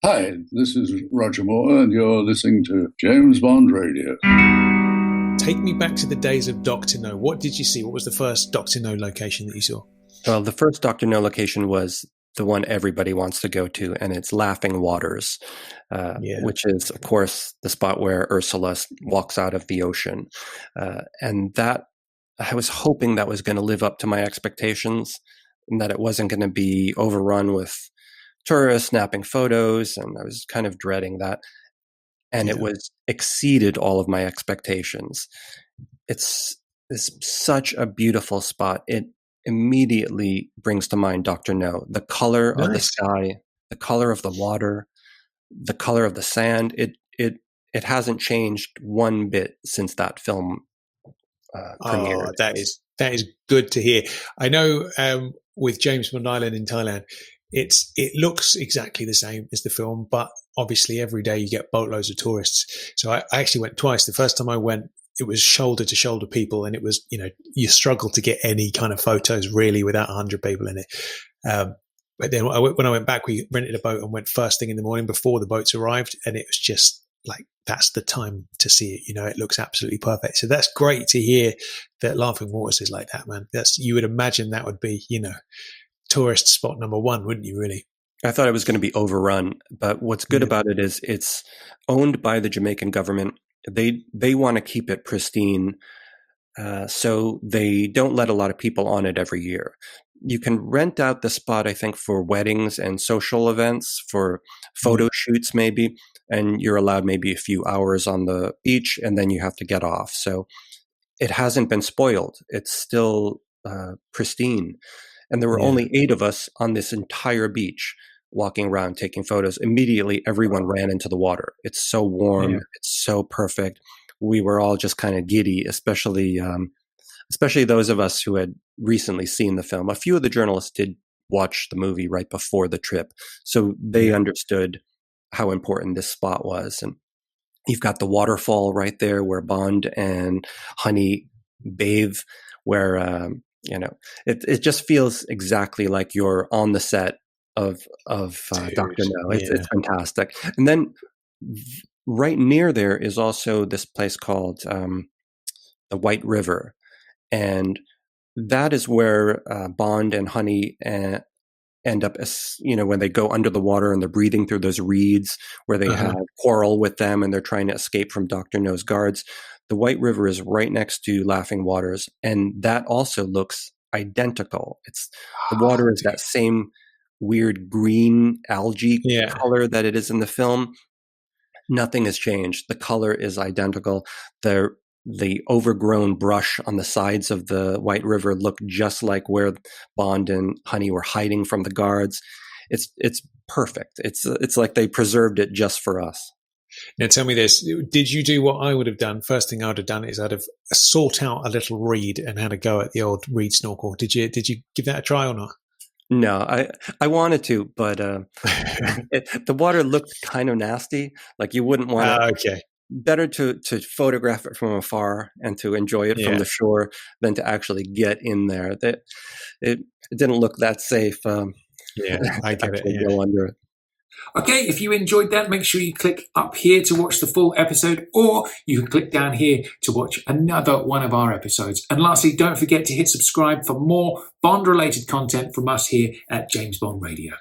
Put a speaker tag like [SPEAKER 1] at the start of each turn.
[SPEAKER 1] Hi, this is Roger Moore, and you're listening to James Bond Radio.
[SPEAKER 2] Take me back to the days of Dr. No. What did you see? What was the first Dr. No location that you saw?
[SPEAKER 3] Well, the first Dr. No location was the one everybody wants to go to, and it's Laughing Waters, which is, of course, the spot where Ursula walks out of the ocean. And that, I was hoping that was going to live up to my expectations and that it wasn't going to be overrun with tourists snapping photos, and I was kind of dreading that. And it was exceeded all of my expectations. It's such a beautiful spot. It immediately brings to mind Dr. No. The color of the sky, the color of the water, the color of the sand. It hasn't changed one bit since that film premiered.
[SPEAKER 2] That is good to hear. I know with James Bond Island in Thailand, it looks exactly the same as the film, but obviously every day you get boatloads of tourists. So I actually went twice. The first time I went, it was shoulder to shoulder people, and it was, you struggle to get any kind of photos really without 100 people in it. But then when I went back, we rented a boat and went first thing in the morning before the boats arrived, and it was just like, that's the time to see it. It looks absolutely perfect. So that's great to hear that Laughing Waters is like that, man. You would imagine that would be, tourist spot number one, wouldn't you, really?
[SPEAKER 3] I thought it was going to be overrun, but what's good about it is it's owned by the Jamaican government. They want to keep it pristine, so they don't let a lot of people on it every year. You can rent out the spot, I think, for weddings and social events, for photo shoots maybe, and you're allowed maybe a few hours on the beach, and then you have to get off. So it hasn't been spoiled. It's still pristine. And there were only 8 of us on this entire beach walking around taking photos. Immediately, everyone ran into the water. It's so warm. Yeah. It's so perfect. We were all just kind of giddy, especially those of us who had recently seen the film. A few of the journalists did watch the movie right before the trip, so they understood how important this spot was. And you've got the waterfall right there where Bond and Honey bathe, where it just feels exactly like you're on the set of Dr. No. It's fantastic. And then right near there is also this place called the White River, and that is where Bond and Honey end up, when they go under the water and they're breathing through those reeds, where they have quarrel with them and they're trying to escape from Dr. No's guards. The White River is right next to Laughing Waters, and that also looks identical. The water is that same weird green algae color that it is in the film. Nothing has changed. The color is identical. The overgrown brush on the sides of the White River look just like where Bond and Honey were hiding from the guards. It's perfect. It's like they preserved it just for us.
[SPEAKER 2] Now tell me this, did you do what I would have done? First thing I would have done is I'd have sought out a little reed and had a go at the old reed snorkel. Did you give that a try or not?
[SPEAKER 3] No, I wanted to, but the water looked kind of nasty. Like you wouldn't want to.
[SPEAKER 2] Okay.
[SPEAKER 3] Better to photograph it from afar and to enjoy it from the shore than to actually get in there. It didn't look that safe.
[SPEAKER 2] I get it.
[SPEAKER 3] Go under it.
[SPEAKER 4] Okay, if you enjoyed that, make sure you click up here to watch the full episode, or you can click down here to watch another one of our episodes. And lastly, don't forget to hit subscribe for more Bond-related content from us here at James Bond Radio.